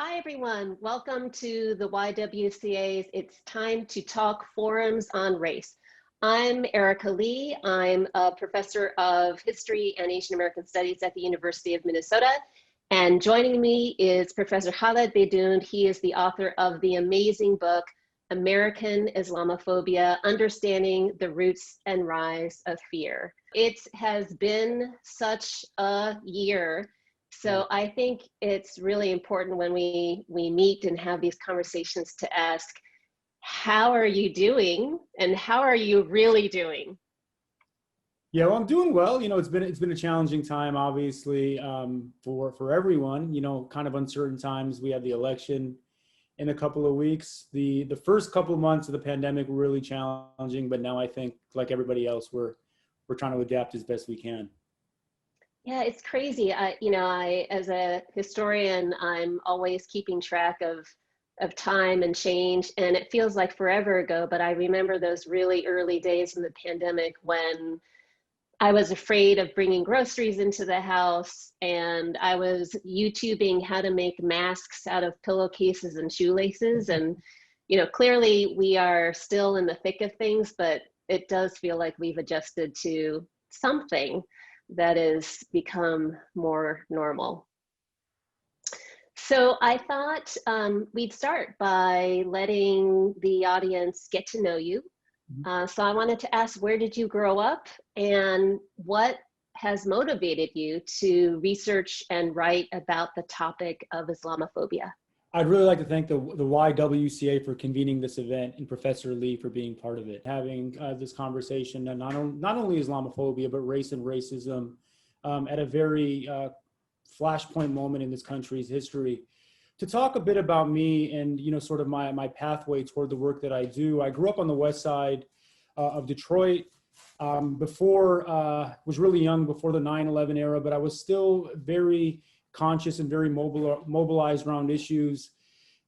Hi, everyone. Welcome to the YWCA's It's Time to Talk Forums on Race. I'm Erica Lee. I'm a professor of history and Asian American studies at the University of Minnesota. And joining me is Professor Khaled Beydoun. He is the author of the amazing book, American Islamophobia, Understanding the Roots and Rise of Fear. It has been such a year. So I think it's really important when we meet and have these conversations to ask, how are you doing and how are you really doing? Yeah, well, I'm doing well. It's been a challenging time, obviously, for everyone. Kind of uncertain times. We have the election in a couple of weeks. The first couple of months of the pandemic were really challenging, but now I think, like everybody else, we're trying to adapt as best we can. Yeah, it's crazy. I as a historian, I'm always keeping track of time and change, and it feels like forever ago, but I remember those really early days in the pandemic when I was afraid of bringing groceries into the house, and I was YouTubing how to make masks out of pillowcases and shoelaces. And, clearly we are still in the thick of things, but it does feel like we've adjusted to something that has become more normal. So I thought we'd start by letting the audience get to know you. So I wanted to ask, where did you grow up and what has motivated you to research and write about the topic of Islamophobia? I'd really like to thank the YWCA for convening this event and Professor Lee for being part of it. Having this conversation, not only Islamophobia, but race and racism at a very flashpoint moment in this country's history. To talk a bit about me and, sort of my pathway toward the work that I do. I grew up on the west side of Detroit was really young before the 9/11 era, but I was still very conscious and very mobilized around issues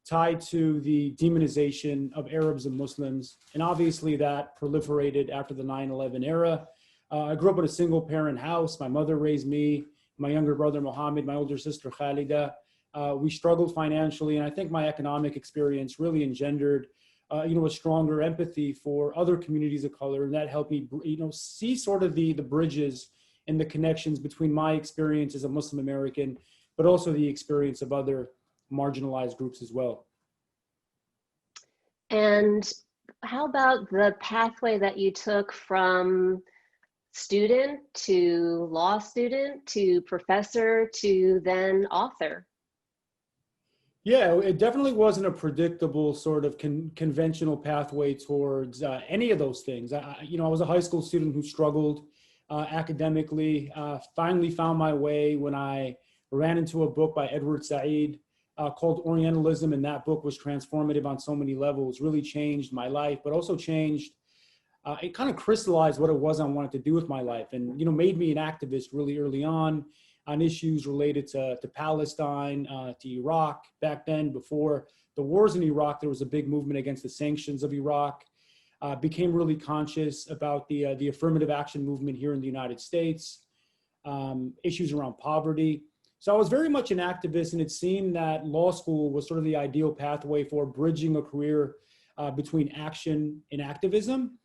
tied to the demonization of Arabs and Muslims. And obviously that proliferated after the 9/11 era. I grew up in a single parent house. My mother raised me, my younger brother, Mohammed, my older sister, Khalida. We struggled financially. And I think my economic experience really engendered a stronger empathy for other communities of color. And that helped me, see sort of the bridges and the connections between my experience as a Muslim American, but also the experience of other marginalized groups as well. And how about the pathway that you took from student to law student to professor to then author? Yeah, it definitely wasn't a predictable sort of conventional pathway towards any of those things. I was a high school student who struggled academically, finally found my way when I ran into a book by Edward Said called Orientalism, and that book was transformative on so many levels, really changed my life, but also changed, it kind of crystallized what it was I wanted to do with my life and, made me an activist really early on issues related to Palestine, to Iraq. Back then, before the wars in Iraq, there was a big movement against the sanctions of Iraq. Became really conscious about the affirmative action movement here in the United States, issues around poverty. So I was very much an activist, and it seemed that law school was sort of the ideal pathway for bridging a career between action and activism.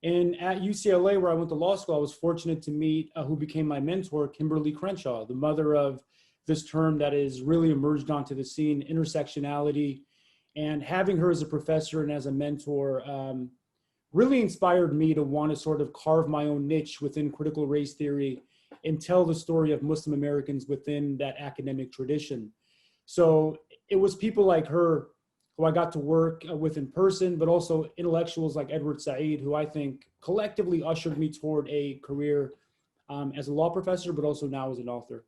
And at UCLA, where I went to law school, I was fortunate to meet who became my mentor, Kimberly Crenshaw, the mother of this term that has really emerged onto the scene, intersectionality. And having her as a professor and as a mentor really inspired me to want to sort of carve my own niche within critical race theory and tell the story of Muslim Americans within that academic tradition. So it was people like her who I got to work with in person, but also intellectuals like Edward Said, who I think collectively ushered me toward a career as a law professor, but also now as an author.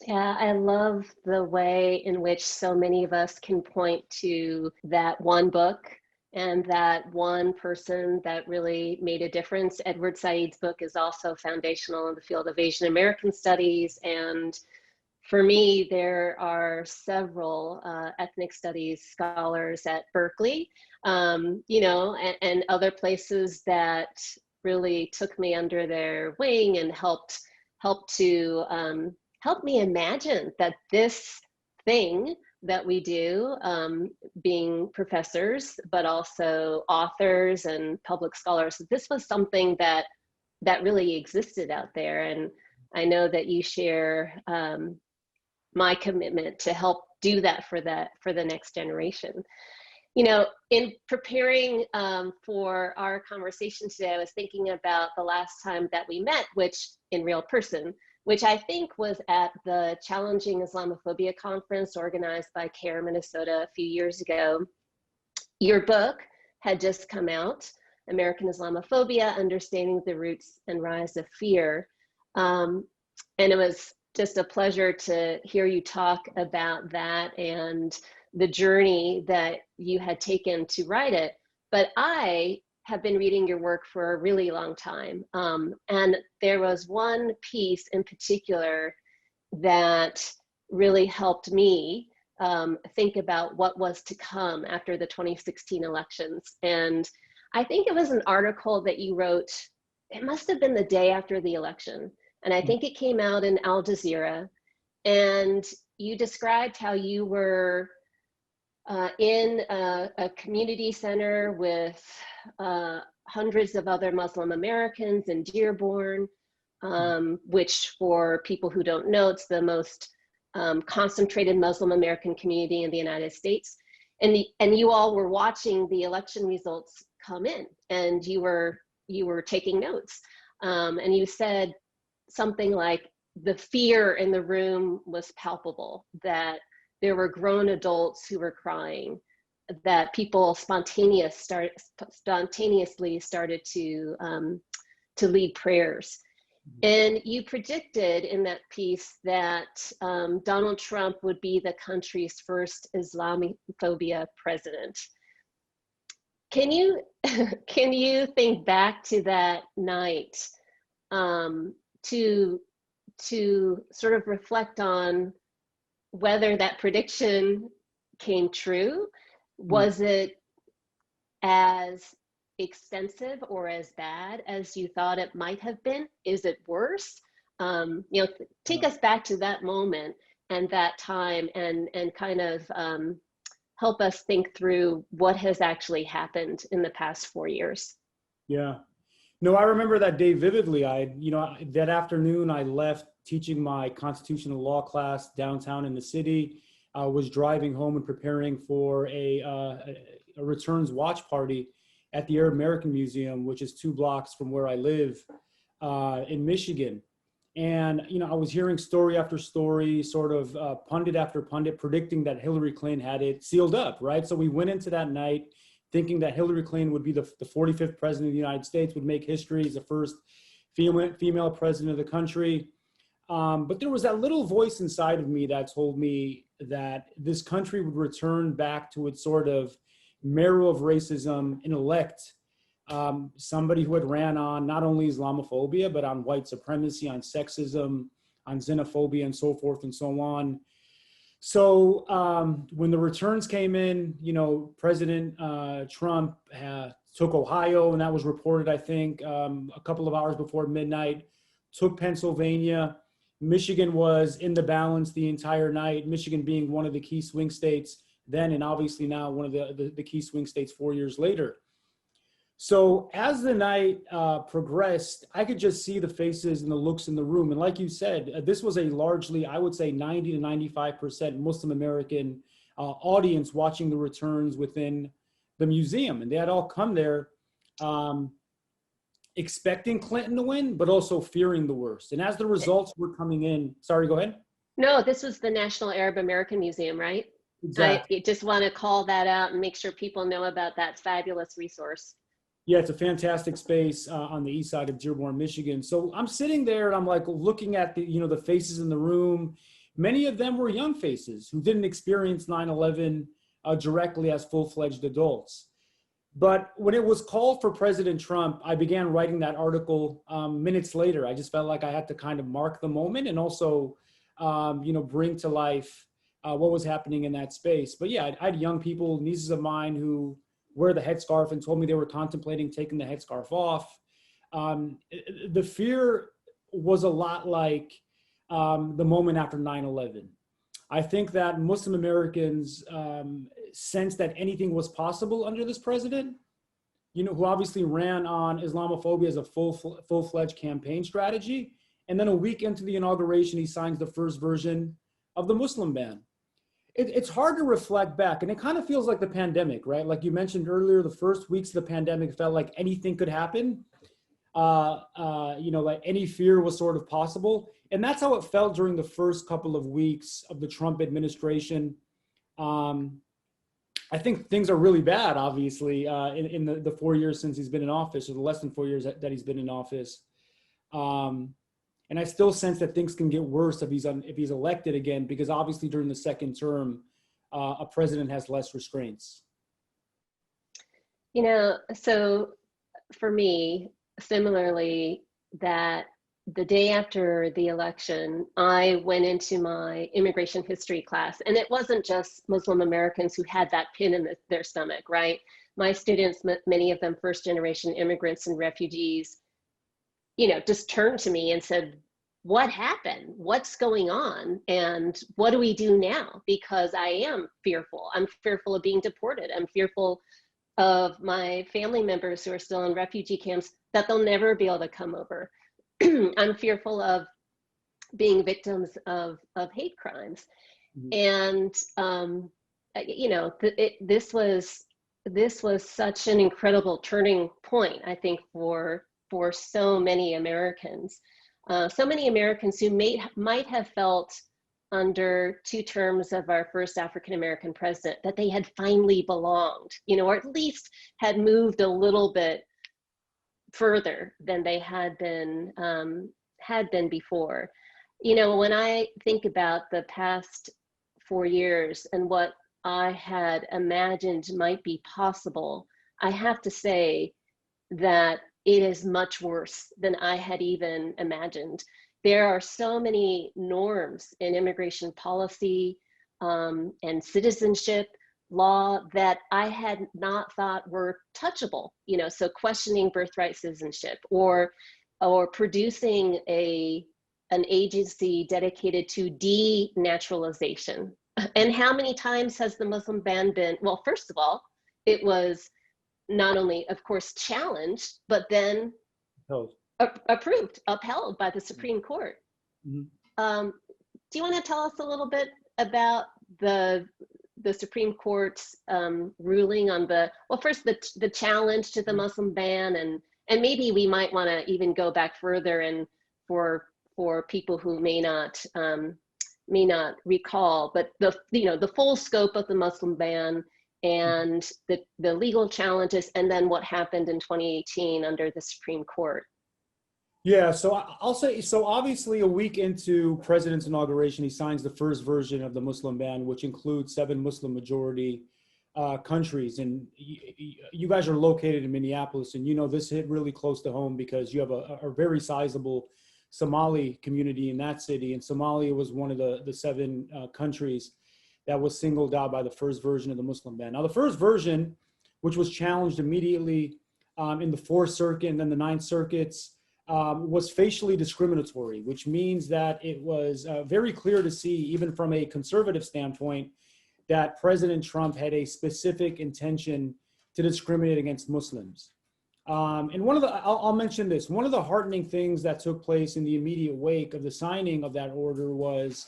Yeah, I love the way in which so many of us can point to that one book and that one person that really made a difference. Edward Said's book is also foundational in the field of Asian American studies. And for me, there are several ethnic studies scholars at Berkeley, and other places that really took me under their wing and helped me imagine that this thing that we do, being professors, but also authors and public scholars. This was something that really existed out there. And I know that you share my commitment to help do that for the next generation. You know, in preparing for our conversation today, I was thinking about the last time that we met, which in real person, which I think was at the Challenging Islamophobia conference organized by CARE Minnesota a few years ago. Your book had just come out, American Islamophobia, Understanding the Roots and Rise of Fear. And it was just a pleasure to hear you talk about that and the journey that you had taken to write it. But I have been reading your work for a really long time. And there was one piece in particular that really helped me think about what was to come after the 2016 elections. And I think it was an article that you wrote, it must have been the day after the election. And I think it came out in Al Jazeera. And you described how you were in a community center with hundreds of other Muslim Americans in Dearborn, which for people who don't know, it's the most concentrated Muslim American community in the United States. And you all were watching the election results come in, and you were taking notes. And you said something like, the fear in the room was palpable, that there were grown adults who were crying, that people spontaneously started to lead prayers. And you predicted in that piece that Donald Trump would be the country's first Islamophobia president. Can you think back to that night to sort of reflect on whether that prediction came true? Was it as extensive or as bad as you thought it might have been? Is it worse? Take us back to that moment and that time, and kind of help us think through what has actually happened in the past 4 years. Yeah. No, I remember that day vividly. That afternoon I left teaching my constitutional law class downtown in the city. I was driving home and preparing for a returns watch party at the Arab American Museum, which is 2 blocks from where I live in Michigan. And, I was hearing story after story, sort of pundit after pundit predicting that Hillary Clinton had it sealed up, right? So we went into that night thinking that Hillary Clinton would be the 45th president of the United States, would make history as the first female president of the country. But there was that little voice inside of me that told me that this country would return back to its sort of marrow of racism and elect somebody who had ran on not only Islamophobia, but on white supremacy, on sexism, on xenophobia, and so forth and so on. So when the returns came in, President Trump took Ohio, and that was reported, I think, a couple of hours before midnight, took Pennsylvania. Michigan was in the balance the entire night, Michigan being one of the key swing states then, and obviously now one of the key swing states 4 years later. So as the night progressed, I could just see the faces and the looks in the room. And like you said, this was a largely, I would say 90 to 95% Muslim American audience watching the returns within the museum. And they had all come there expecting Clinton to win, but also fearing the worst. And as the results were coming in, sorry, go ahead. No, this was the National Arab American Museum, right? Exactly. I just want to call that out and make sure people know about that fabulous resource. Yeah, it's a fantastic space on the east side of Dearborn, Michigan. So I'm sitting there and I'm like looking at the faces in the room. Many of them were young faces who didn't experience 9/11 directly as full-fledged adults. But when it was called for President Trump, I began writing that article minutes later. I just felt like I had to kind of mark the moment and also, bring to life what was happening in that space. But yeah, I had young people, nieces of mine, who wear the headscarf and told me they were contemplating taking the headscarf off. The fear was a lot like the moment after 9/11. I think that Muslim Americans sensed that anything was possible under this president, who obviously ran on Islamophobia as a full-fledged campaign strategy. And then a week into the inauguration, he signs the first version of the Muslim ban. It's hard to reflect back, and it kind of feels like the pandemic, right? Like you mentioned earlier, the first weeks of the pandemic felt like anything could happen. Like any fear was sort of possible. And that's how it felt during the first couple of weeks of the Trump administration. I think things are really bad, obviously, in the 4 years since he's been in office, or the less than 4 years that he's been in office. And I still sense that things can get worse if he's elected again, because obviously during the second term, a president has less restraints. So for me, similarly, that the day after the election, I went into my immigration history class, and it wasn't just Muslim Americans who had that pin in their stomach, right? My students, many of them first generation immigrants and refugees, just turned to me and said, what happened? What's going on? And what do we do now? Because I am fearful. I'm fearful of being deported. I'm fearful of my family members who are still in refugee camps, that they'll never be able to come over. I'm fearful of being victims of hate crimes. Mm-hmm. And, this was such an incredible turning point, I think, for so many Americans. So many Americans who might have felt under 2 terms of our first African-American president that they had finally belonged, or at least had moved a little bit further than they had been before. When I think about the past 4 years and what I had imagined might be possible, I have to say that it is much worse than I had even imagined. There are so many norms in immigration policy and citizenship law that I had not thought were touchable. So questioning birthright citizenship, or producing an agency dedicated to denaturalization. And how many times has the Muslim ban been? Well, first of all, it was not only, of course, challenged, but then upheld by the Supreme Court. Mm-hmm. Do you want to tell us a little bit about the Supreme Court's ruling on first the challenge to the Muslim ban, and maybe we might want to even go back further, and for people who may not recall, but the full scope of the Muslim ban, and the legal challenges, and then what happened in 2018 under the Supreme Court. Yeah, so I'll say, so obviously a week into President's inauguration, he signs the first version of the Muslim ban, which includes 7 Muslim majority countries. And you guys are located in Minneapolis, and this hit really close to home because you have a very sizable Somali community in that city. And Somalia was one of the 7 countries that was singled out by the first version of the Muslim ban. Now, the first version, which was challenged immediately in the 4th Circuit and then the 9th Circuits, was facially discriminatory, which means that it was very clear to see, even from a conservative standpoint, that President Trump had a specific intention to discriminate against Muslims. And I'll mention this, one of the heartening things that took place in the immediate wake of the signing of that order was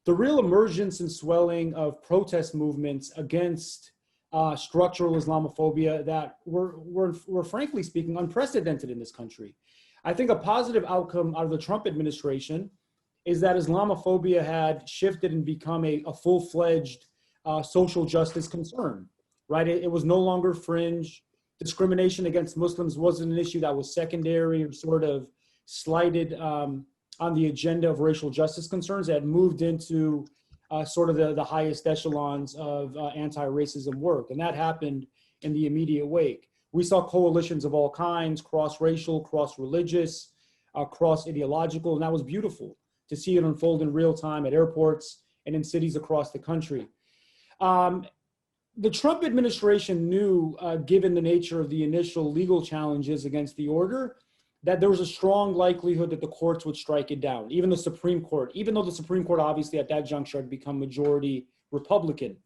the real emergence and swelling of protest movements against structural Islamophobia that were frankly speaking unprecedented in this country. I think a positive outcome out of the Trump administration is that Islamophobia had shifted and become a full-fledged social justice concern, right? It was no longer fringe. Discrimination against Muslims wasn't an issue that was secondary or sort of slighted on the agenda of racial justice concerns. That moved into sort of the highest echelons of anti-racism work. And that happened in the immediate wake. We saw coalitions of all kinds, cross-racial, cross-religious, cross-ideological, and that was beautiful to see it unfold in real time at airports and in cities across the country. The Trump administration knew, given the nature of the initial legal challenges against the order, that there was a strong likelihood that the courts would strike it down, even the Supreme Court, even though the Supreme Court obviously at that juncture had become majority Republican.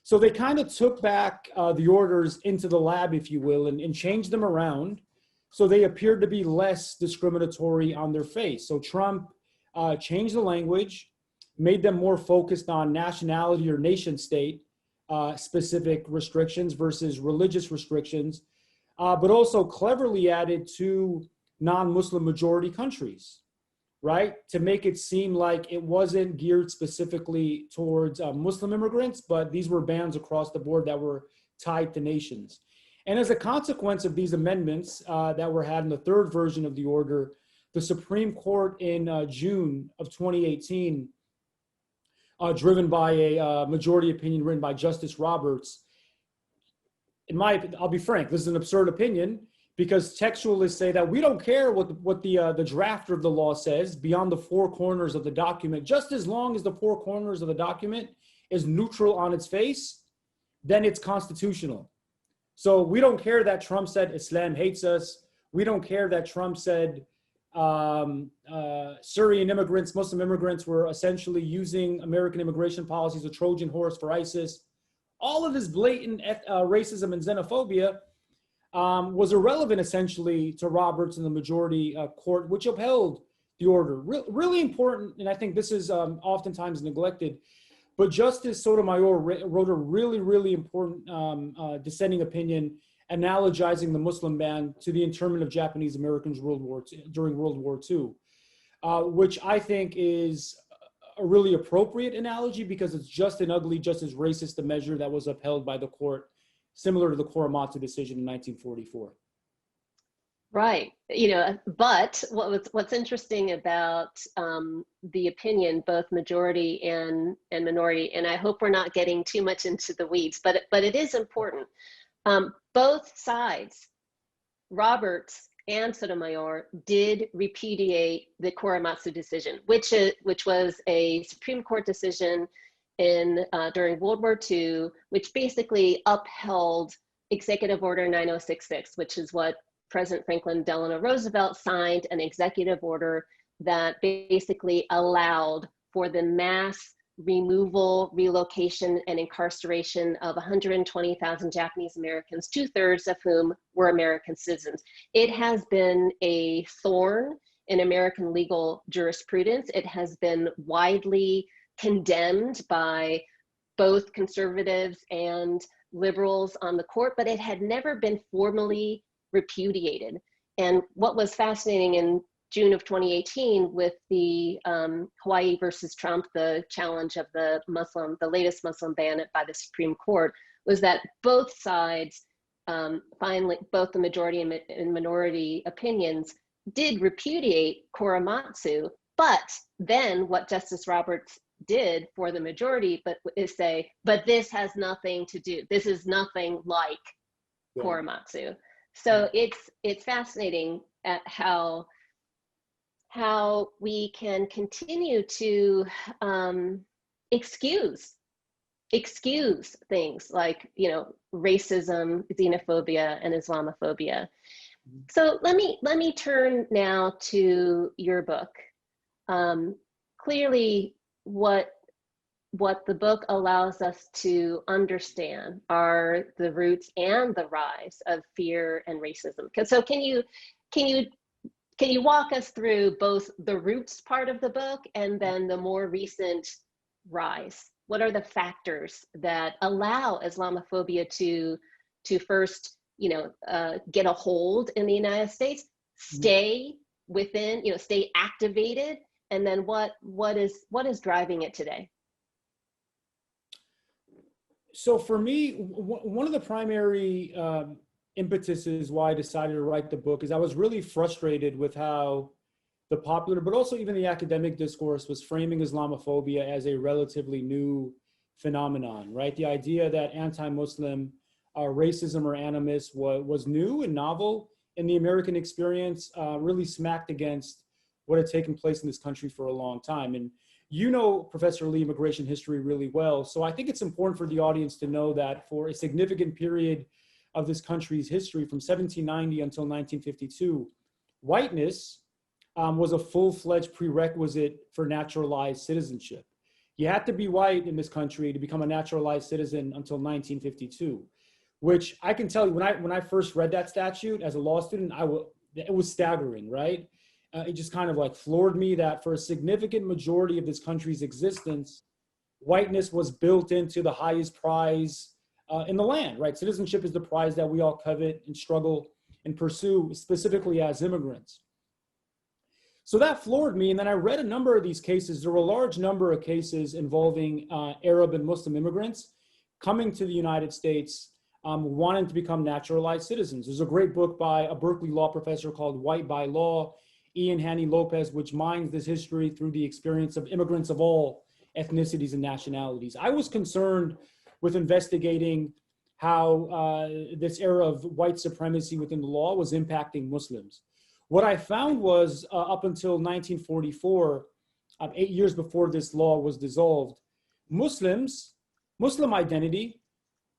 So they kind of took back the orders into the lab, if you will, and changed them around so they appeared to be less discriminatory on their face. So Trump changed the language, made them more focused on nationality or nation state specific restrictions versus religious restrictions, but also cleverly added two non-Muslim majority countries, right? To make it seem like it wasn't geared specifically towards Muslim immigrants, but these were bans across the board that were tied to nations. And as a consequence of these amendments that were had in the third version of the order, the Supreme Court in June of 2018, driven by a majority opinion written by Justice Roberts, I'll be frank, this is an absurd opinion, because textualists say that we don't care what the drafter of the law says beyond the four corners of the document. Just as long as the four corners of the document is neutral on its face, then it's constitutional. So we don't care that Trump said Islam hates us. We don't care that Trump said Syrian immigrants, Muslim immigrants were essentially using American immigration policies, a Trojan horse for ISIS. All of this blatant racism and xenophobia was irrelevant essentially to Roberts and the majority court, which upheld the order. Really important, and I think this is oftentimes neglected, but Justice Sotomayor wrote a really important dissenting opinion analogizing the Muslim ban to the internment of Japanese Americans during World War II, which I think is a really appropriate analogy because it's just an ugly, just as racist a measure that was upheld by the court, similar to the Korematsu decision in 1944. Right. But what's interesting about the opinion, both majority and minority, and I hope we're not getting too much into the weeds, but it is important. Both sides, Roberts and Sotomayor, did repudiate the Korematsu decision, which was a Supreme Court decision during World War II, which basically upheld Executive Order 9066, which is what President Franklin Delano Roosevelt signed, an executive order that basically allowed for the mass removal, relocation, and incarceration of 120,000 Japanese Americans, 2/3 of whom were American citizens. It has been a thorn in American legal jurisprudence. It has been widely condemned by both conservatives and liberals on the court, but it had never been formally repudiated. And what was fascinating in June of 2018 with the Hawaii versus Trump, the challenge of the latest Muslim ban by the Supreme Court, was that both sides, finally, both the majority and minority opinions did repudiate Korematsu, but then what Justice Roberts did for the majority is say, but this has nothing to do, this is nothing like Korematsu. So it's fascinating at how we can continue to excuse things like, racism, xenophobia, and Islamophobia. So let me turn now to your book. Clearly, what the book allows us to understand are the roots and the rise of fear and racism. So can you walk us through both the roots part of the book and then the more recent rise? What are the factors that allow Islamophobia to first, get a hold in the United States, stay within, stay activated, and then what is driving it today? So for me, one of the primary impetuses why I decided to write the book is I was really frustrated with how the popular, but also even the academic discourse was framing Islamophobia as a relatively new phenomenon, right? The idea that anti-Muslim racism or animus was new and novel in the American experience really smacked against what had taken place in this country for a long time. And Professor Lee, immigration history really well. So I think it's important for the audience to know that for a significant period of this country's history from 1790 until 1952, whiteness was a full-fledged prerequisite for naturalized citizenship. You had to be white in this country to become a naturalized citizen until 1952, which I can tell you, when I first read that statute as a law student, it was staggering, right? It just kind of like floored me that for a significant majority of this country's existence, whiteness was built into the highest prize in the land, right? Citizenship is the prize that we all covet and struggle and pursue, specifically as immigrants. So that floored me. And then I read a number of these cases. There were a large number of cases involving Arab and Muslim immigrants coming to the United States, wanting to become naturalized citizens. There's a great book by a Berkeley law professor called White by Law, Ian Haney Lopez, which mines this history through the experience of immigrants of all ethnicities and nationalities. I was concerned with investigating how this era of white supremacy within the law was impacting Muslims. What I found was up until 1944, 8 years before this law was dissolved, Muslim identity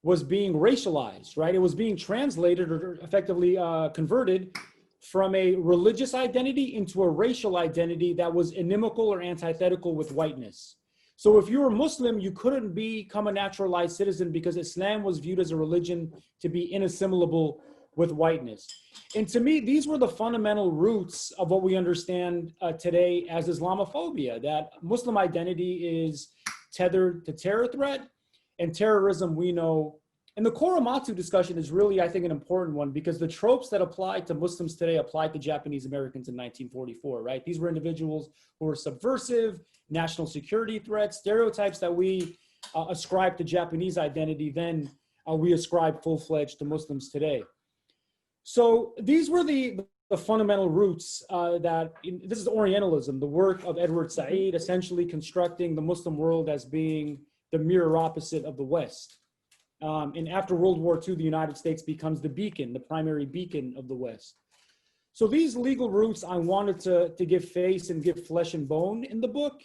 was being racialized, right? It was being translated or effectively converted from a religious identity into a racial identity that was inimical or antithetical with whiteness. So if you were Muslim, you couldn't become a naturalized citizen because Islam was viewed as a religion to be inassimilable with whiteness. And to me, these were the fundamental roots of what we understand today as Islamophobia, that Muslim identity is tethered to terror threat and terrorism we know. And the Korematsu discussion is really, I think, an important one because the tropes that apply to Muslims today applied to Japanese Americans in 1944, right? These were individuals who were subversive, national security threats, stereotypes that we ascribe to Japanese identity, then we ascribe full-fledged to Muslims today. So these were the fundamental roots this is Orientalism, the work of Edward Said, essentially constructing the Muslim world as being the mirror opposite of the West. And after World War II, the United States becomes the beacon, the primary beacon of the West. So these legal roots I wanted to give face and give flesh and bone in the book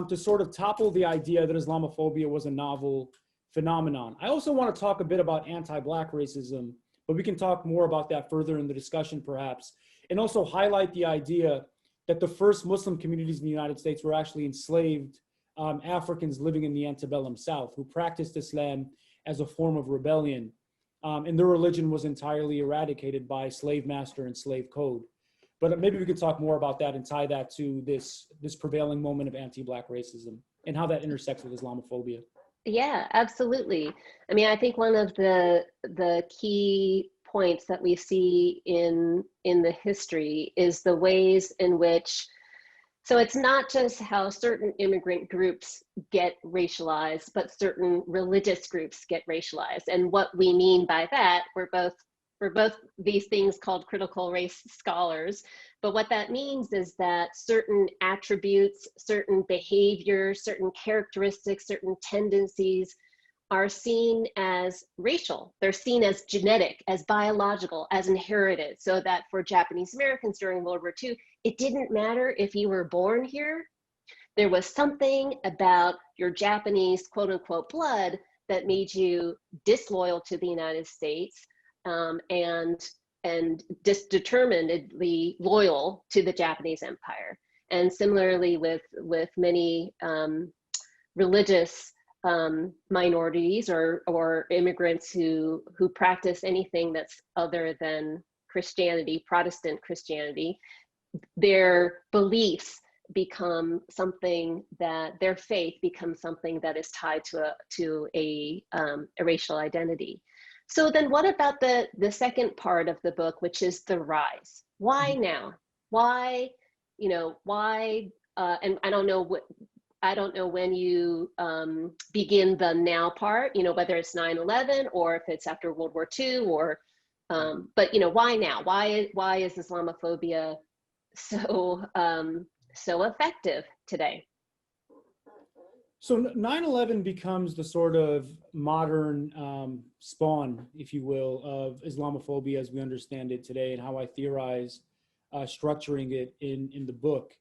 to sort of topple the idea that Islamophobia was a novel phenomenon. I also want to talk a bit about anti-Black racism, but we can talk more about that further in the discussion perhaps, and also highlight the idea that the first Muslim communities in the United States were actually enslaved Africans living in the antebellum South who practiced Islam as a form of rebellion. And their religion was entirely eradicated by slave master and slave code. But maybe we could talk more about that and tie that to this prevailing moment of anti-Black racism and how that intersects with Islamophobia. Yeah, absolutely. I mean, I think one of the key points that we see in the history is the ways in which, so it's not just how certain immigrant groups get racialized, but certain religious groups get racialized. And what we mean by that, we're both these things called critical race scholars. But what that means is that certain attributes, certain behaviors, certain characteristics, certain tendencies are seen as racial. They're seen as genetic, as biological, as inherited. So that for Japanese Americans during World War II, it didn't matter if you were born here. There was something about your Japanese quote unquote blood that made you disloyal to the United States and determinedly loyal to the Japanese Empire. And similarly with many religious minorities or immigrants who practice anything that's other than Christianity, Protestant Christianity, their beliefs become something that their faith becomes something that is tied to a racial identity. So then what about the second part of the book, which is the rise? Why now? Why, and I don't know when you begin the now part, whether it's 9/11 or if it's after World War II or, but why now? Why is Islamophobia so effective today? So 9/11 becomes the sort of modern spawn, if you will, of Islamophobia as we understand it today, and how I theorize structuring it in the book.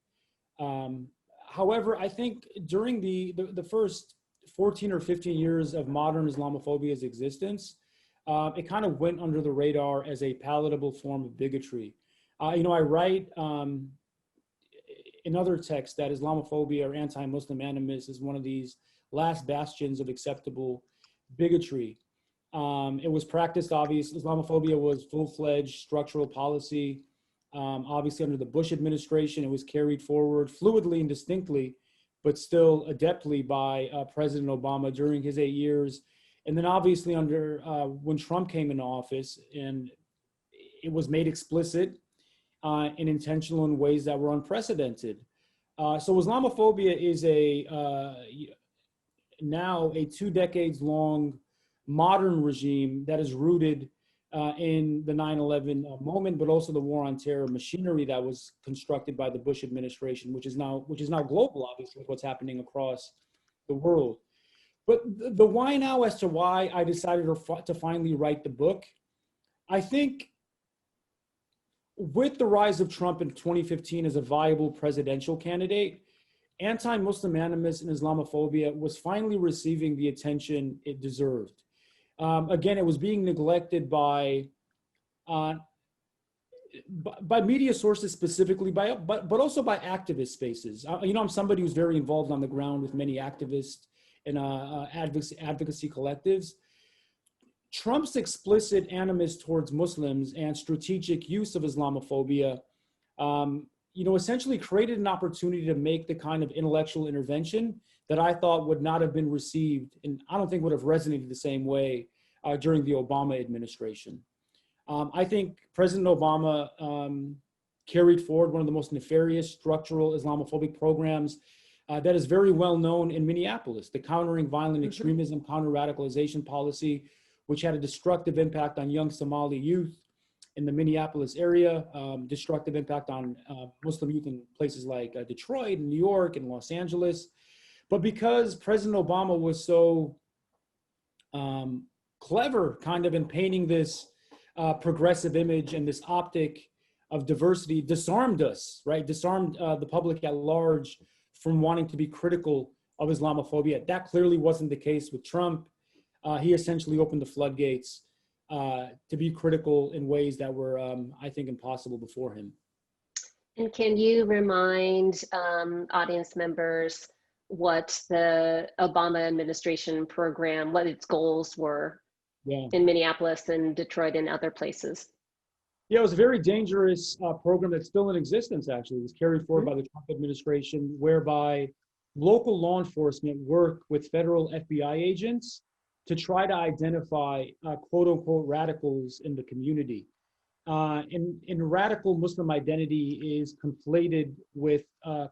However, I think during the first 14 or 15 years of modern Islamophobia's existence, it kind of went under the radar as a palatable form of bigotry. I write in other texts that Islamophobia or anti-Muslim animus is one of these last bastions of acceptable bigotry. It was practiced, obviously, Islamophobia was full-fledged structural policy. Obviously, under the Bush administration, it was carried forward fluidly and distinctly, but still adeptly by President Obama during his 8 years. And then obviously under when Trump came into office, and it was made explicit and intentional in ways that were unprecedented. So Islamophobia is now a 2 decades long modern regime that is rooted in the 9/11 moment, but also the war on terror machinery that was constructed by the Bush administration, which is now global, obviously, with what's happening across the world. But the why now as to why I decided to finally write the book, I think with the rise of Trump in 2015 as a viable presidential candidate, anti-Muslim animus and Islamophobia was finally receiving the attention it deserved. Again, it was being neglected by media sources specifically, but also by activist spaces. I'm somebody who's very involved on the ground with many activists and advocacy collectives. Trump's explicit animus towards Muslims and strategic use of Islamophobia, essentially created an opportunity to make the kind of intellectual intervention that I thought would not have been received, and I don't think would have resonated the same way during the Obama administration. I think President Obama carried forward one of the most nefarious structural Islamophobic programs that is very well known in Minneapolis, the Countering Violent Extremism, Counter-Radicalization Policy, which had a destructive impact on young Somali youth in the Minneapolis area, destructive impact on Muslim youth in places like Detroit and New York and Los Angeles. But because President Obama was so clever kind of in painting this progressive image and this optic of diversity, disarmed us, right? Disarmed the public at large from wanting to be critical of Islamophobia. That clearly wasn't the case with Trump. He essentially opened the floodgates to be critical in ways that were, I think, impossible before him. And can you remind audience members what the Obama administration program, what its goals were in Minneapolis and Detroit and other places? Yeah, it was a very dangerous program that's still in existence, actually. It was carried forward by the Trump administration, whereby local law enforcement work with federal FBI agents to try to identify quote unquote radicals in the community. And radical Muslim identity is conflated with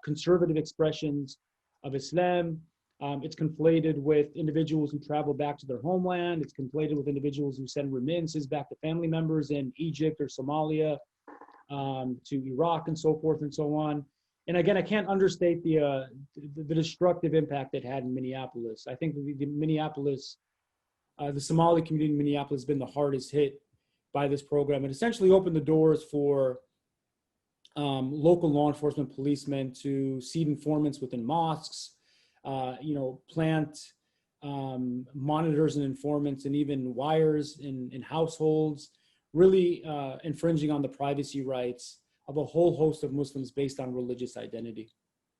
conservative expressions of Islam. It's conflated with individuals who travel back to their homeland. It's conflated with individuals who send remittances back to family members in Egypt or Somalia, to Iraq and so forth and so on. And again, I can't understate the destructive impact it had in Minneapolis. I think the Minneapolis, the Somali community in Minneapolis has been the hardest hit by this program. It essentially opened the doors for local law enforcement policemen to seed informants within mosques, plant monitors and informants and even wires in households, really infringing on the privacy rights of a whole host of Muslims based on religious identity.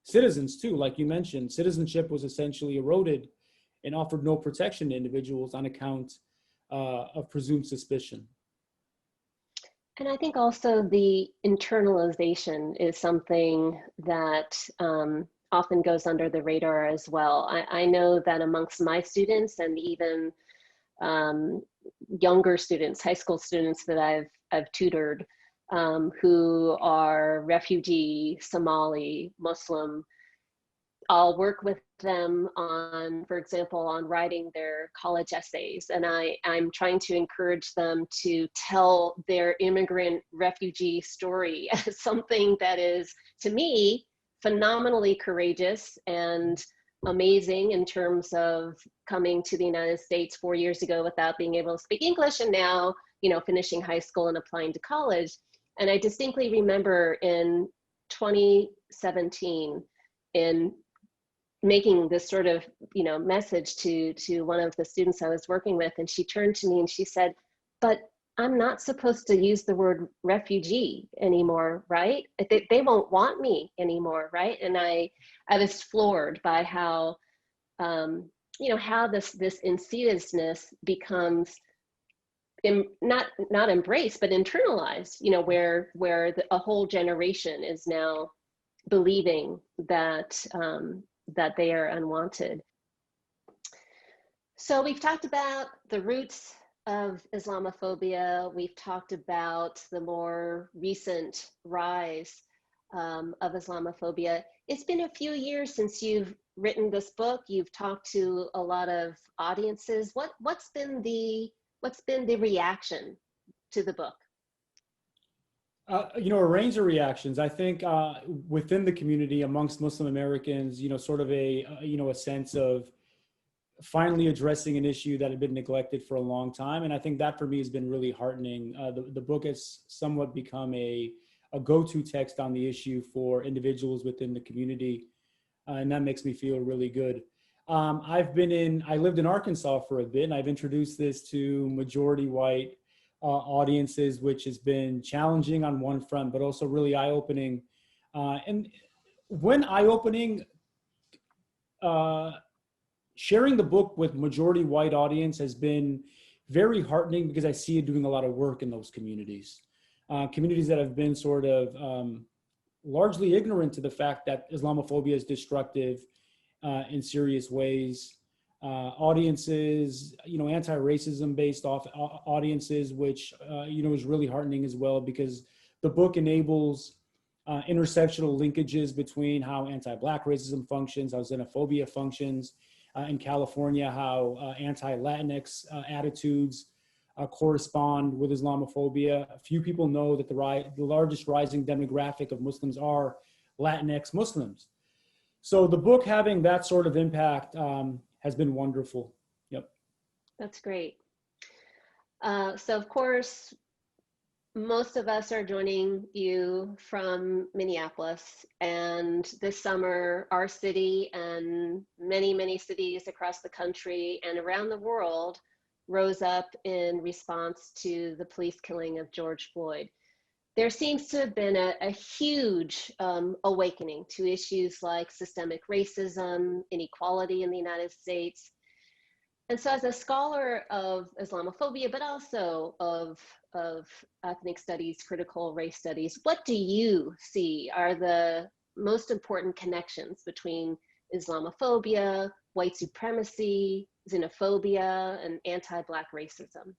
Citizens too, like you mentioned, citizenship was essentially eroded and offered no protection to individuals on account of presumed suspicion. And I think also the internalization is something that often goes under the radar as well. I know that amongst my students and even younger students, high school students that I've tutored, who are refugee, Somali, Muslim, I'll work with them on, for example, on writing their college essays. And I'm trying to encourage them to tell their immigrant refugee story as something that is, to me, phenomenally courageous and amazing in terms of coming to the United States 4 years ago without being able to speak English, and now, finishing high school and applying to college. And I distinctly remember in 2017, in making this sort of, message to one of the students I was working with, and she turned to me and she said, "But I'm not supposed to use the word refugee anymore, right? They won't want me anymore, right? And I was floored by how, you know, how this insidiousness becomes not embraced, but internalized, you know, where a whole generation is now believing that that they are unwanted. So we've talked about the roots of Islamophobia. We've talked about the more recent rise of Islamophobia. It's been a few years since you've written this book. You've talked to a lot of audiences. What's been the reaction to the book? You know, a range of reactions. I think within the community amongst Muslim Americans, you know, sort of a sense of finally addressing an issue that had been neglected for a long time. And I think that for me has been really heartening. The book has somewhat become a go-to text on the issue for individuals within the community. And that makes me feel really good. I lived in Arkansas for a bit, and I've introduced this to majority white audiences, which has been challenging on one front, but also really eye-opening. And when eye-opening, sharing the book with majority white audience has been very heartening because I see it doing a lot of work in those communities. Communities that have been sort of largely ignorant to the fact that Islamophobia is destructive in serious ways. Audiences, you know, anti-racism based audiences, which, you know, is really heartening as well, because the book enables intersectional linkages between how anti-Black racism functions, how xenophobia functions in California, how anti-Latinx attitudes correspond with Islamophobia. Few people know that the largest rising demographic of Muslims are Latinx Muslims. So the book having that sort of impact has been wonderful. Yep. That's great. So of course, most of us are joining you from Minneapolis, and this summer, our city and many, many cities across the country and around the world rose up in response to the police killing of George Floyd. There seems to have been a huge awakening to issues like systemic racism, inequality in the United States. And so as a scholar of Islamophobia, but also of ethnic studies, critical race studies, what do you see are the most important connections between Islamophobia, white supremacy, xenophobia, and anti-Black racism?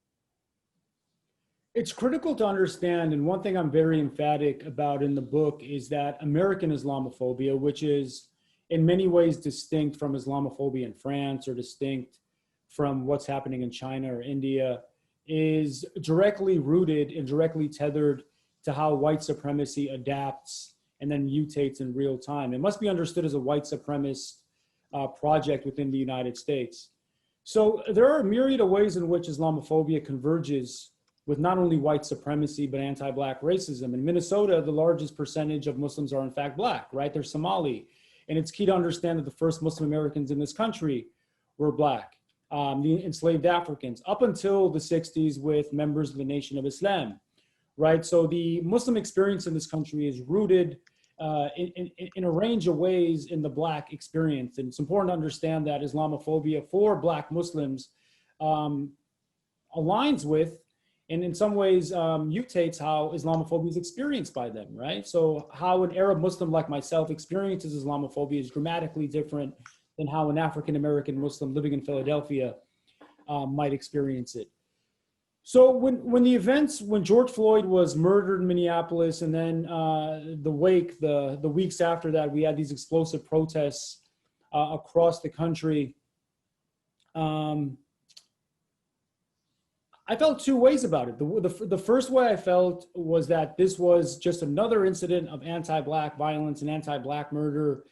It's critical to understand, and one thing I'm very emphatic about in the book is that American Islamophobia, which is in many ways distinct from Islamophobia in France or distinct from what's happening in China or India, is directly rooted and directly tethered to how white supremacy adapts and then mutates in real time. It must be understood as a white supremacist project within the United States. So there are a myriad of ways in which Islamophobia converges with not only white supremacy, but anti-Black racism. In Minnesota, the largest percentage of Muslims are in fact Black, right? They're Somali. And it's key to understand that the first Muslim Americans in this country were Black, the enslaved Africans, up until the 60s with members of the Nation of Islam, right? So the Muslim experience in this country is rooted in a range of ways in the Black experience. And it's important to understand that Islamophobia for Black Muslims aligns with, and in some ways mutates how Islamophobia is experienced by them, right? So how an Arab Muslim like myself experiences Islamophobia is dramatically different than how an African-American Muslim living in Philadelphia might experience it. So when George Floyd was murdered in Minneapolis, and then the weeks after that, we had these explosive protests across the country, I felt two ways about it. The first way I felt was that this was just another incident of anti-Black violence and anti-Black murder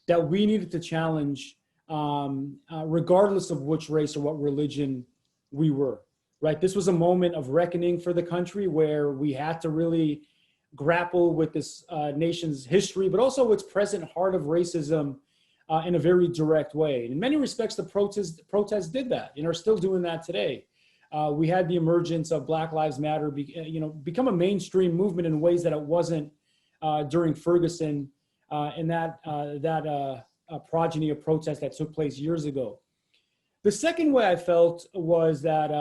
that we needed to challenge, regardless of which race or what religion we were, right? This was a moment of reckoning for the country where we had to really grapple with this nation's history, but also its present heart of racism in a very direct way. And in many respects, the protests did that and are still doing that today. We had the emergence of Black Lives Matter, become a mainstream movement in ways that it wasn't during Ferguson and that progeny of protest that took place years ago. The second way I felt was that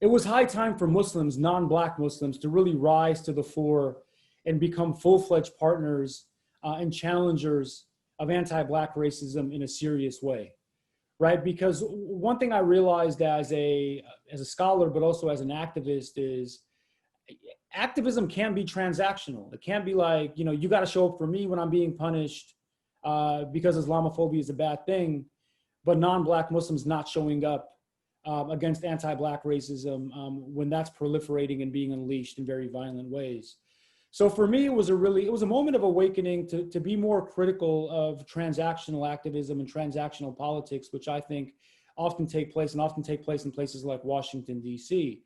it was high time for Muslims, non-Black Muslims, to really rise to the fore and become full-fledged partners and challengers of anti-Black racism in a serious way, right? Because one thing I realized as a scholar, but also as an activist, is activism can be transactional. It can be like, you got to show up for me when I'm being punished because Islamophobia is a bad thing, but non-Black Muslims not showing up against anti-Black racism when that's proliferating and being unleashed in very violent ways. So for me, it was a moment of awakening to be more critical of transactional activism and transactional politics, which I think often take place in places like Washington, D.C.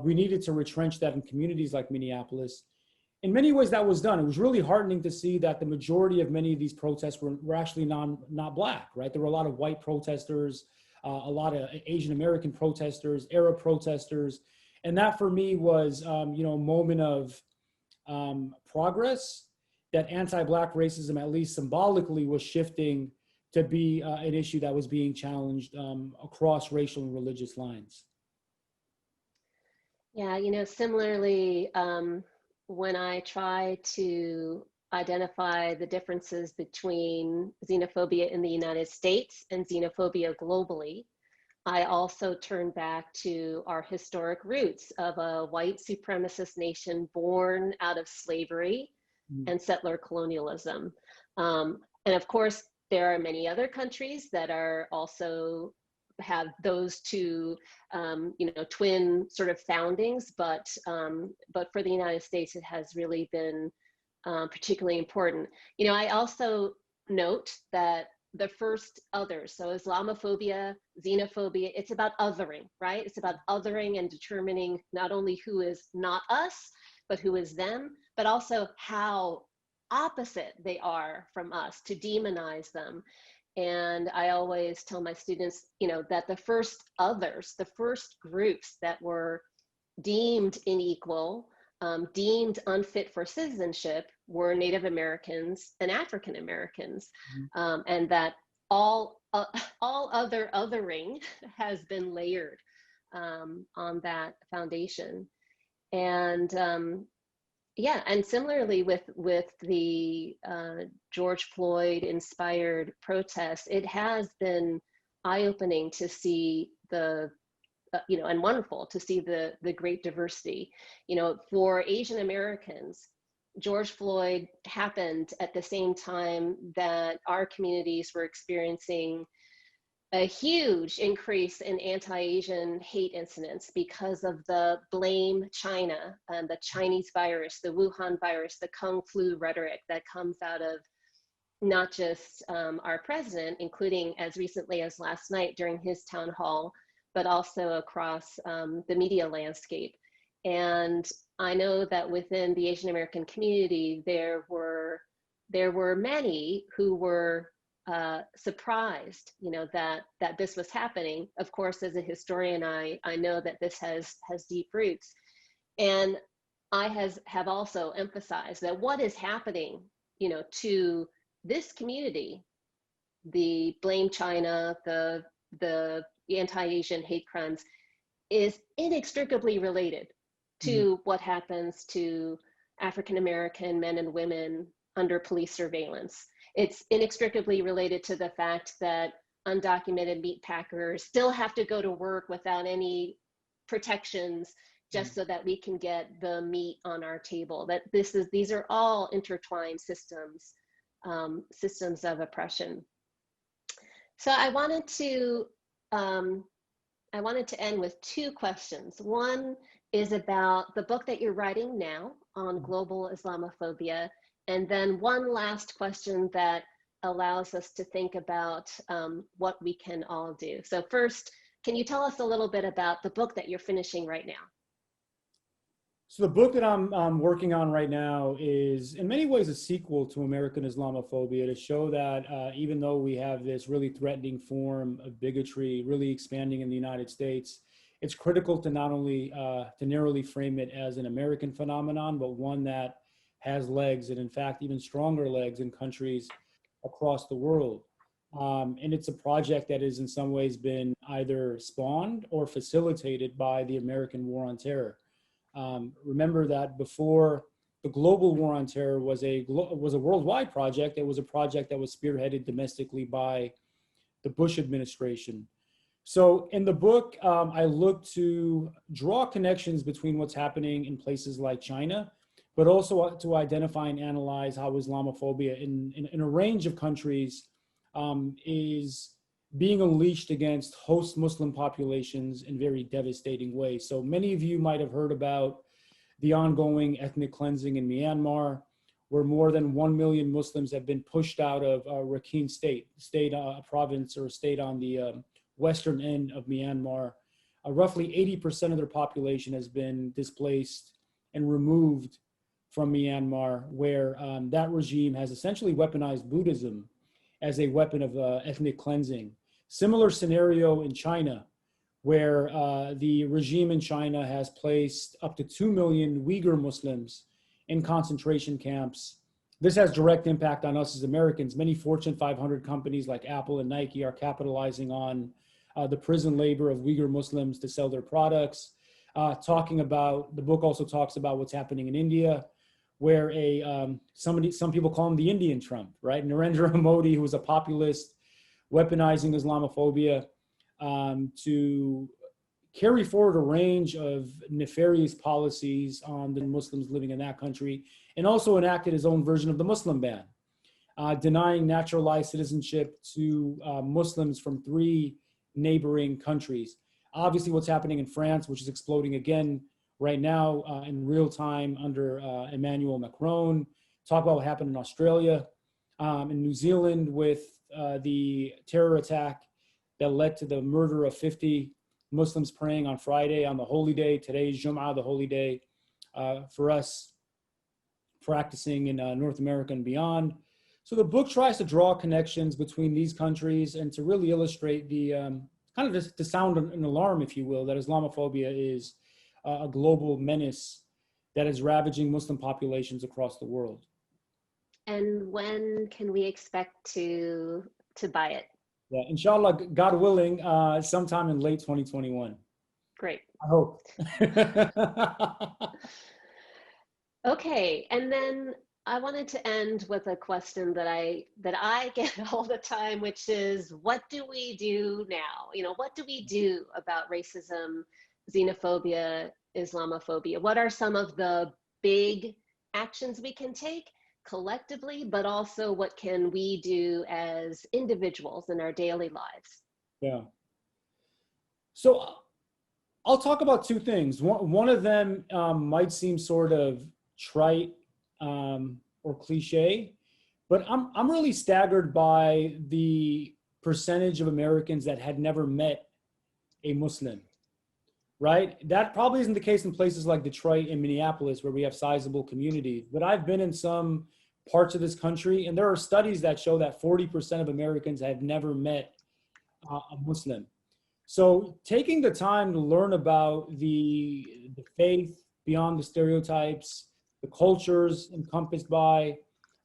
We needed to retrench that in communities like Minneapolis. In many ways, that was done. It was really heartening to see that the majority of many of these protests were actually not Black, right? There were a lot of white protesters, a lot of Asian American protesters, Arab protesters. And that for me was, a moment of progress, that anti-Black racism, at least symbolically, was shifting to be an issue that was being challenged across racial and religious lines. Yeah, similarly, when I try to identify the differences between xenophobia in the United States and xenophobia globally, I also turn back to our historic roots of a white supremacist nation born out of slavery and settler colonialism. And of course, there are many other countries that are also have those two, twin sort of foundings, but for the United States, it has really been particularly important. I also note that the first others, so Islamophobia, xenophobia, it's about othering, right? It's about othering and determining not only who is not us, but who is them, but also how opposite they are from us, to demonize them. And I always tell my students, that the first others, the first groups that were deemed unequal, deemed unfit for citizenship, were Native Americans and African Americans, and that all other othering has been layered on that foundation. And yeah, and similarly with the George Floyd inspired protests, it has been eye-opening to see and wonderful to see the great diversity. For Asian Americans, George Floyd happened at the same time that our communities were experiencing a huge increase in anti-Asian hate incidents because of the blame China and the Chinese virus, the Wuhan virus, the Kung flu rhetoric that comes out of not just our president, including as recently as last night during his town hall, but also across the media landscape. And I know that within the Asian American community, there were many who were surprised, that this was happening. Of course, as a historian, I know that this has deep roots. And I have also emphasized that what is happening, to this community, the blame China, the anti-Asian hate crimes, is inextricably related to what happens to African American men and women under police surveillance. It's inextricably related to the fact that undocumented meat packers still have to go to work without any protections just so that we can get the meat on our table. That these are all intertwined systems of oppression. So I wanted to end with two questions. One is about the book that you're writing now on global Islamophobia, and then one last question that allows us to think about what we can all do. So first, can you tell us a little bit about the book that you're finishing right now? So the book that I'm working on right now is in many ways a sequel to American Islamophobia, to show that even though we have this really threatening form of bigotry really expanding in the United States, it's critical to not only to narrowly frame it as an American phenomenon, but one that has legs, and in fact even stronger legs, in countries across the world. And it's a project that has in some ways been either spawned or facilitated by the American War on Terror. Remember that before the global war on terror was a worldwide project. It was a project that was spearheaded domestically by the Bush administration. So in the book, I look to draw connections between what's happening in places like China, but also to identify and analyze how Islamophobia in a range of countries is being unleashed against host Muslim populations in very devastating ways. So many of you might have heard about the ongoing ethnic cleansing in Myanmar, where more than 1 million Muslims have been pushed out of Rakhine state, a province or a state on the western end of Myanmar. Roughly 80% of their population has been displaced and removed from Myanmar, where that regime has essentially weaponized Buddhism as a weapon of ethnic cleansing. Similar scenario in China, where the regime in China has placed up to 2 million Uyghur Muslims in concentration camps. This has direct impact on us as Americans. Many Fortune 500 companies like Apple and Nike are capitalizing on the prison labor of Uyghur Muslims to sell their products. The book also talks about what's happening in India, where some people call him the Indian Trump, right? Narendra Modi, who is a populist, weaponizing Islamophobia to carry forward a range of nefarious policies on the Muslims living in that country, and also enacted his own version of the Muslim ban, denying naturalized citizenship to Muslims from 3 neighboring countries. Obviously, what's happening in France, which is exploding again right now in real time under Emmanuel Macron. Talk about what happened in Australia, in New Zealand with the terror attack that led to the murder of 50 Muslims praying on Friday on the holy day. Today is Jum'ah, the holy day for us practicing in North America and beyond. So the book tries to draw connections between these countries and to really illustrate the kind of to sound an alarm, if you will, that Islamophobia is a global menace that is ravaging Muslim populations across the world. And when can we expect to buy it? Yeah, inshallah, God willing, sometime in late 2021. Great. I hope. Okay, and then I wanted to end with a question that I get all the time, which is, what do we do now? What do we do about racism, xenophobia, Islamophobia? What are some of the big actions we can take collectively, but also what can we do as individuals in our daily lives? Yeah. So I'll talk about 2 things. One of them might seem sort of trite or cliche, but I'm really staggered by the percentage of Americans that had never met a Muslim, right? That probably isn't the case in places like Detroit and Minneapolis, where we have sizable communities. But I've been in some parts of this country, and there are studies that show that 40% of Americans have never met a Muslim. So taking the time to learn about the faith beyond the stereotypes, the cultures encompassed by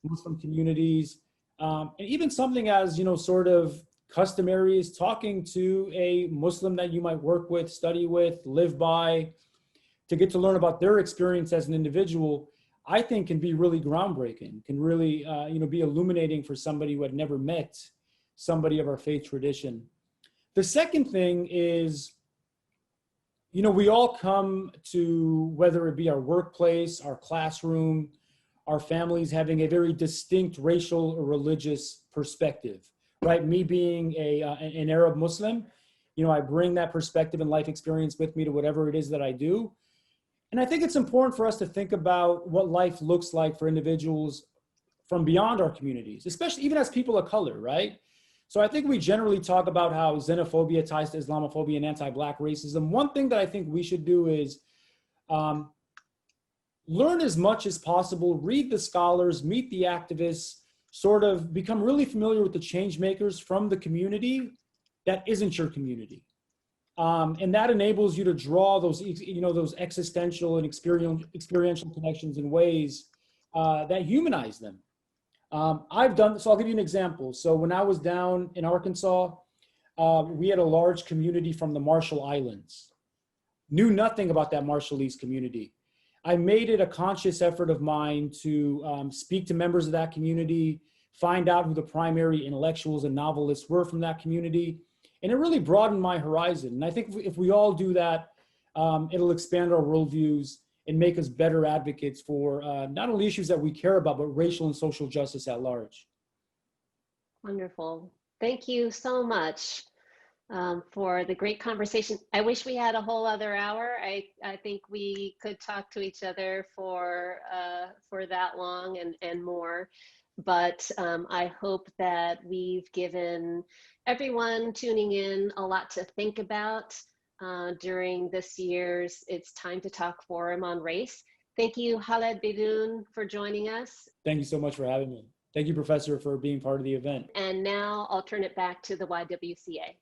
Muslim communities, and even something as, sort of customary is talking to a Muslim that you might work with, study with, live by, to get to learn about their experience as an individual, I think can be really groundbreaking, can really, be illuminating for somebody who had never met somebody of our faith tradition. The second thing is, we all come to, whether it be our workplace, our classroom, our families, having a very distinct racial or religious perspective, right? Me being an Arab Muslim, I bring that perspective and life experience with me to whatever it is that I do. And I think it's important for us to think about what life looks like for individuals from beyond our communities, especially even as people of color, right? So I think we generally talk about how xenophobia ties to Islamophobia and anti-Black racism. One thing that I think we should do is learn as much as possible, read the scholars, meet the activists, sort of become really familiar with the change makers from the community that isn't your community. And that enables you to draw those, those existential and experiential connections in ways that humanize them. So I'll give you an example. So when I was down in Arkansas, we had a large community from the Marshall Islands. Knew nothing about that Marshallese community. I made it a conscious effort of mine to speak to members of that community, find out who the primary intellectuals and novelists were from that community. And it really broadened my horizon. And I think if we all do that, it'll expand our worldviews and make us better advocates for not only issues that we care about, but racial and social justice at large. Wonderful. Thank you so much for the great conversation. I wish we had a whole other hour. I think we could talk to each other for that long and more. But I hope that we've given everyone tuning in a lot to think about during this year's It's Time to Talk Forum on Race. Thank you, Khaled Beydoun, for joining us. Thank you so much for having me. Thank you, Professor, for being part of the event. And now I'll turn it back to the YWCA.